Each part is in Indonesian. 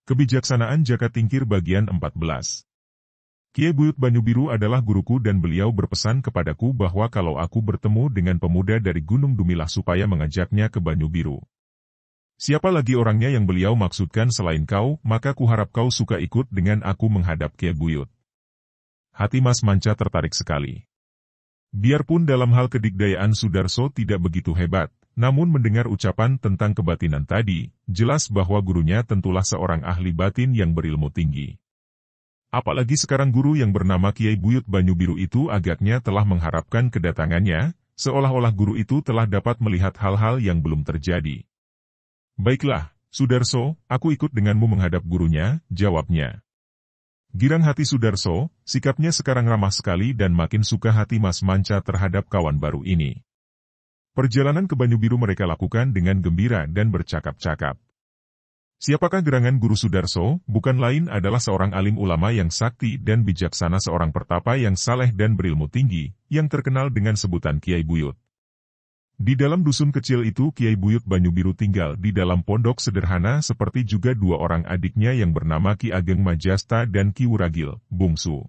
Kebijaksanaan Jaka Tingkir bagian 14. Kiai Buyut Banyubiru adalah guruku dan beliau berpesan kepadaku bahwa kalau aku bertemu dengan pemuda dari Gunung Dumilah supaya mengajaknya ke Banyubiru. Siapa lagi orangnya yang beliau maksudkan selain kau, maka kuharap kau suka ikut dengan aku menghadap Kiai Buyut. Hati Mas Manca tertarik sekali. Biarpun dalam hal kedikdayaan Sudarso tidak begitu hebat, namun mendengar ucapan tentang kebatinan tadi, jelas bahwa gurunya tentulah seorang ahli batin yang berilmu tinggi. Apalagi sekarang guru yang bernama Kiai Buyut Banyubiru itu agaknya telah mengharapkan kedatangannya, seolah-olah guru itu telah dapat melihat hal-hal yang belum terjadi. Baiklah, Sudarso, aku ikut denganmu menghadap gurunya, jawabnya. Girang hati Sudarso, sikapnya sekarang ramah sekali dan makin suka hati Mas Manca terhadap kawan baru ini. Perjalanan ke Banyubiru mereka lakukan dengan gembira dan bercakap-cakap. Siapakah gerangan Guru Sudarso? Bukan lain adalah seorang alim ulama yang sakti dan bijaksana, seorang pertapa yang saleh dan berilmu tinggi, yang terkenal dengan sebutan Kiai Buyut. Di dalam dusun kecil itu Kiai Buyut Banyubiru tinggal di dalam pondok sederhana seperti juga dua orang adiknya yang bernama Ki Ageng Majasta dan Ki Wuragil, bungsu.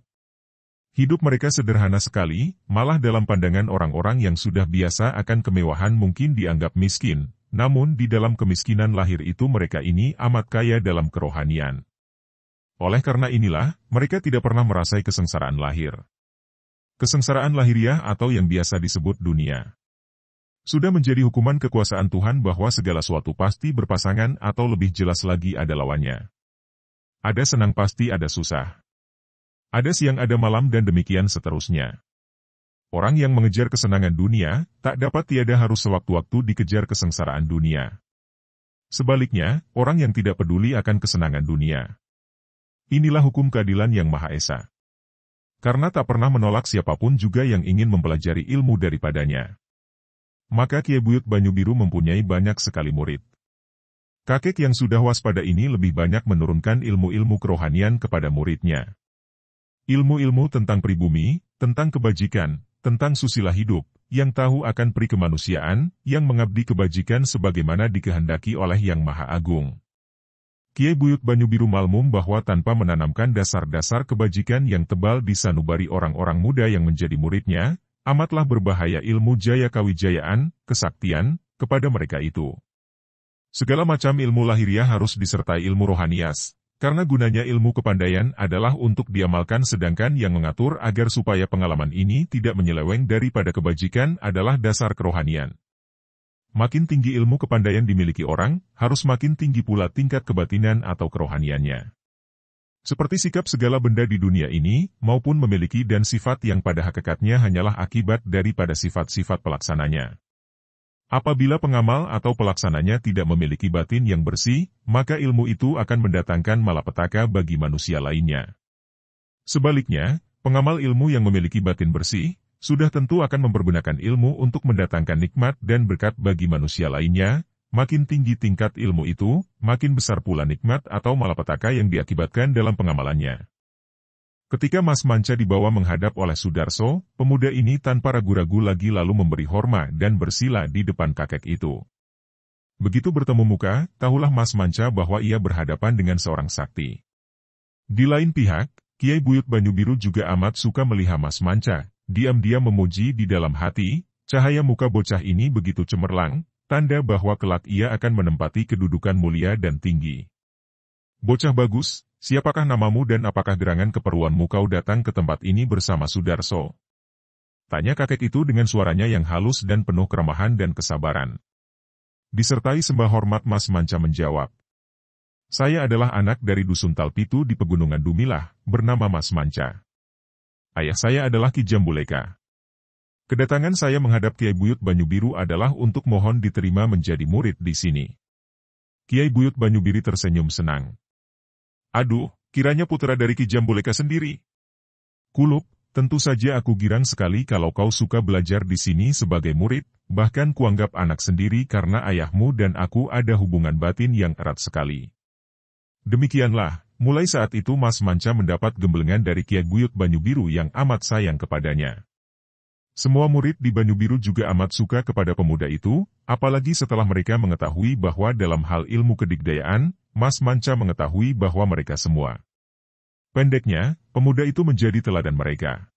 Hidup mereka sederhana sekali, malah dalam pandangan orang-orang yang sudah biasa akan kemewahan mungkin dianggap miskin, namun di dalam kemiskinan lahir itu mereka ini amat kaya dalam kerohanian. Oleh karena inilah, mereka tidak pernah merasai kesengsaraan lahir. Kesengsaraan lahiriah atau yang biasa disebut dunia. Sudah menjadi hukuman kekuasaan Tuhan bahwa segala sesuatu pasti berpasangan atau lebih jelas lagi ada lawannya. Ada senang pasti ada susah. Ada siang ada malam dan demikian seterusnya. Orang yang mengejar kesenangan dunia, tak dapat tiada harus sewaktu-waktu dikejar kesengsaraan dunia. Sebaliknya, orang yang tidak peduli akan kesenangan dunia. Inilah hukum keadilan yang Maha Esa. Karena tak pernah menolak siapapun juga yang ingin mempelajari ilmu daripadanya. Maka Kiai Buyut Banyubiru mempunyai banyak sekali murid. Kakek yang sudah waspada ini lebih banyak menurunkan ilmu-ilmu kerohanian kepada muridnya. Ilmu-ilmu tentang pribumi, tentang kebajikan, tentang susila hidup, yang tahu akan pri kemanusiaan, yang mengabdi kebajikan sebagaimana dikehendaki oleh Yang Maha Agung. Kiai Buyut Banyubiru malmum bahwa tanpa menanamkan dasar-dasar kebajikan yang tebal di sanubari orang-orang muda yang menjadi muridnya, amatlah berbahaya ilmu jaya kawijayaan, kesaktian, kepada mereka itu. Segala macam ilmu lahiriah harus disertai ilmu rohanias. Karena gunanya ilmu kepandaian adalah untuk diamalkan sedangkan yang mengatur agar supaya pengalaman ini tidak menyeleweng daripada kebajikan adalah dasar kerohanian. Makin tinggi ilmu kepandaian dimiliki orang, harus makin tinggi pula tingkat kebatinan atau kerohaniannya. Seperti sikap segala benda di dunia ini, maupun memiliki dan sifat yang pada hakikatnya hanyalah akibat daripada sifat-sifat pelaksananya. Apabila pengamal atau pelaksananya tidak memiliki batin yang bersih, maka ilmu itu akan mendatangkan malapetaka bagi manusia lainnya. Sebaliknya, pengamal ilmu yang memiliki batin bersih, sudah tentu akan mempergunakan ilmu untuk mendatangkan nikmat dan berkat bagi manusia lainnya. Makin tinggi tingkat ilmu itu, makin besar pula nikmat atau malapetaka yang diakibatkan dalam pengamalannya. Ketika Mas Manca dibawa menghadap oleh Sudarso, pemuda ini tanpa ragu-ragu lagi lalu memberi hormat dan bersila di depan kakek itu. Begitu bertemu muka, tahulah Mas Manca bahwa ia berhadapan dengan seorang sakti. Di lain pihak, Kiai Buyut Banyubiru juga amat suka melihat Mas Manca, diam-diam memuji di dalam hati, cahaya muka bocah ini begitu cemerlang, tanda bahwa kelak ia akan menempati kedudukan mulia dan tinggi. Bocah bagus, siapakah namamu dan apakah gerangan keperluanmu kau datang ke tempat ini bersama Sudarso? Tanya kakek itu dengan suaranya yang halus dan penuh keramahan dan kesabaran. Disertai sembah hormat Mas Manca menjawab. Saya adalah anak dari Dusun Talpitu di Pegunungan Dumilah, bernama Mas Manca. Ayah saya adalah Ki Jambuleka. Kedatangan saya menghadap Kiai Buyut Banyubiru adalah untuk mohon diterima menjadi murid di sini. Kiai Buyut Banyubiru tersenyum senang. Aduh, kiranya putra dari Ki Jambuleka sendiri. Kulup, tentu saja aku girang sekali kalau kau suka belajar di sini sebagai murid, bahkan kuanggap anak sendiri karena ayahmu dan aku ada hubungan batin yang erat sekali. Demikianlah, mulai saat itu Mas Manca mendapat gembelengan dari Kiai Buyut Banyubiru yang amat sayang kepadanya. Semua murid di Banyu Biru juga amat suka kepada pemuda itu, apalagi setelah mereka mengetahui bahwa dalam hal ilmu kedigdayaan, Mas Manca mengetahui bahwa mereka semua. Pendeknya, pemuda itu menjadi teladan mereka.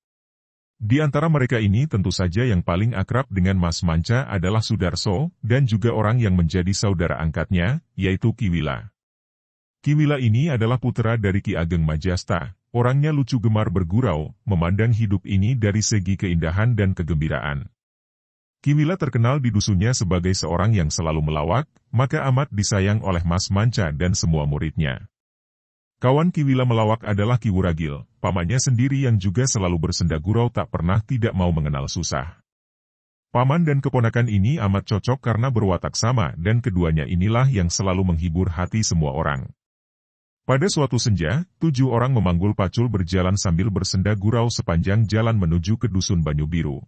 Di antara mereka ini tentu saja yang paling akrab dengan Mas Manca adalah Sudarso, dan juga orang yang menjadi saudara angkatnya, yaitu Ki Wila. Ki Wila ini adalah putra dari Ki Ageng Majasta. Orangnya lucu gemar bergurau, memandang hidup ini dari segi keindahan dan kegembiraan. Ki Wila terkenal di dusunnya sebagai seorang yang selalu melawak, maka amat disayang oleh Mas Manca dan semua muridnya. Kawan Ki Wila melawak adalah Ki Wuragil, pamannya sendiri yang juga selalu bersenda gurau tak pernah tidak mau mengenal susah. Paman dan keponakan ini amat cocok karena berwatak sama dan keduanya inilah yang selalu menghibur hati semua orang. Pada suatu senja, 7 orang memanggul pacul berjalan sambil bersenda gurau sepanjang jalan menuju ke dusun Banyu Biru.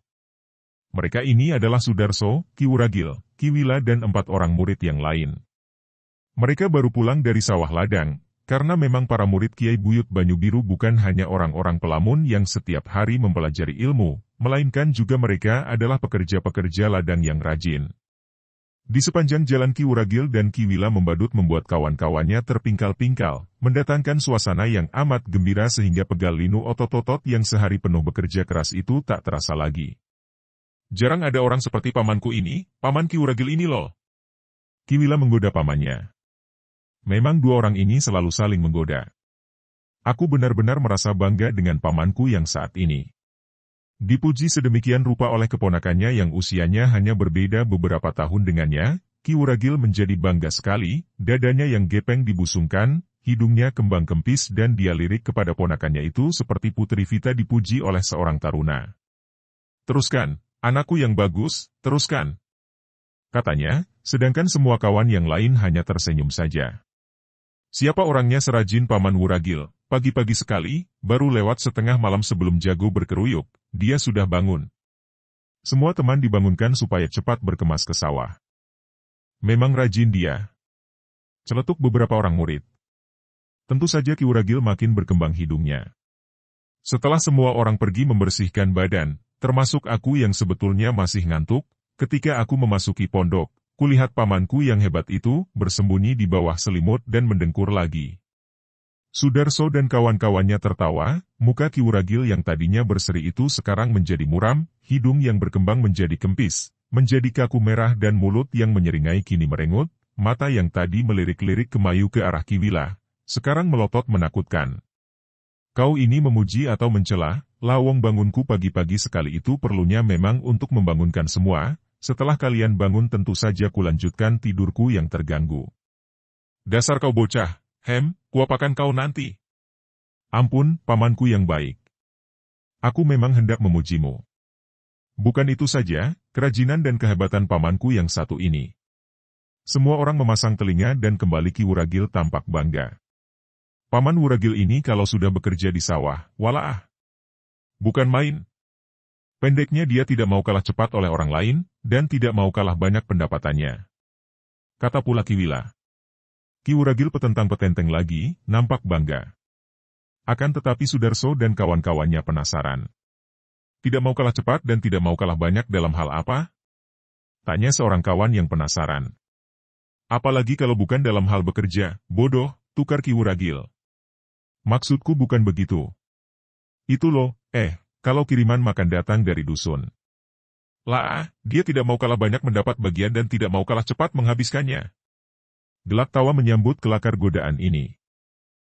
Mereka ini adalah Sudarso, Ki Wuragil, Ki Wila dan 4 orang murid yang lain. Mereka baru pulang dari sawah ladang, karena memang para murid Kiai Buyut Banyu Biru bukan hanya orang-orang pelamun yang setiap hari mempelajari ilmu, melainkan juga mereka adalah pekerja-pekerja ladang yang rajin. Di sepanjang jalan Ki Wuragil dan Ki Wila membadut membuat kawan-kawannya terpingkal-pingkal, mendatangkan suasana yang amat gembira sehingga pegal linu otot-otot yang sehari penuh bekerja keras itu tak terasa lagi. Jarang ada orang seperti pamanku ini, paman Ki Wuragil ini loh. Ki Wila menggoda pamannya. Memang 2 orang ini selalu saling menggoda. Aku benar-benar merasa bangga dengan pamanku yang saat ini. Dipuji sedemikian rupa oleh keponakannya yang usianya hanya berbeda beberapa tahun dengannya, Ki Wuragil menjadi bangga sekali, dadanya yang gepeng dibusungkan, hidungnya kembang kempis dan dia lirik kepada ponakannya itu seperti Putri Vita dipuji oleh seorang taruna. "Teruskan, anakku yang bagus, teruskan," katanya, sedangkan semua kawan yang lain hanya tersenyum saja. Siapa orangnya serajin Paman Wuragil? Pagi-pagi sekali, baru lewat setengah malam sebelum jago berkeruyuk, dia sudah bangun. Semua teman dibangunkan supaya cepat berkemas ke sawah. Memang rajin dia. Celetuk beberapa orang murid. Tentu saja Ki Wuragil makin berkembang hidungnya. Setelah semua orang pergi membersihkan badan, termasuk aku yang sebetulnya masih ngantuk, ketika aku memasuki pondok, kulihat pamanku yang hebat itu bersembunyi di bawah selimut dan mendengkur lagi. Sudarso dan kawan-kawannya tertawa, muka Ki Wuragil yang tadinya berseri itu sekarang menjadi muram, hidung yang berkembang menjadi kempis, menjadi kaku merah dan mulut yang menyeringai kini merengut, mata yang tadi melirik-lirik kemayu ke arah Ki Wila, sekarang melotot menakutkan. Kau ini memuji atau mencela, lawong bangunku pagi-pagi sekali itu perlunya memang untuk membangunkan semua, setelah kalian bangun tentu saja kulanjutkan tidurku yang terganggu. Dasar kau bocah! Kuapakan kau nanti. Ampun, pamanku yang baik. Aku memang hendak memujimu. Bukan itu saja, kerajinan dan kehebatan pamanku yang satu ini. Semua orang memasang telinga dan kembali Ki Wuragil tampak bangga. Paman Wuragil ini kalau sudah bekerja di sawah, walaah. Bukan main. Pendeknya dia tidak mau kalah cepat oleh orang lain, dan tidak mau kalah banyak pendapatannya. Kata pula Ki Wila. Ki Wuragil petentang petenteng lagi, nampak bangga. Akan tetapi Sudarso dan kawan-kawannya penasaran. Tidak mau kalah cepat dan tidak mau kalah banyak dalam hal apa? Tanya seorang kawan yang penasaran. Apalagi kalau bukan dalam hal bekerja, bodoh, tukar Ki Wuragil. Maksudku bukan begitu. Itu loh, kalau kiriman makan datang dari dusun. Lah, dia tidak mau kalah banyak mendapat bagian dan tidak mau kalah cepat menghabiskannya. Gelak tawa menyambut kelakar godaan ini.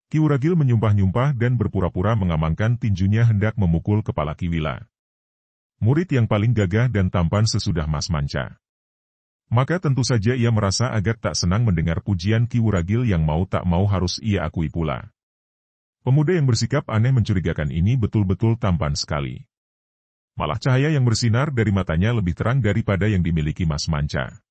Ki Wuragil menyumpah-nyumpah dan berpura-pura mengamankan tinjunya hendak memukul kepala Ki Wila. Murid yang paling gagah dan tampan sesudah Mas Manca. Maka tentu saja ia merasa agak tak senang mendengar pujian Ki Wuragil yang mau tak mau harus ia akui pula. Pemuda yang bersikap aneh mencurigakan ini betul-betul tampan sekali. Malah cahaya yang bersinar dari matanya lebih terang daripada yang dimiliki Mas Manca.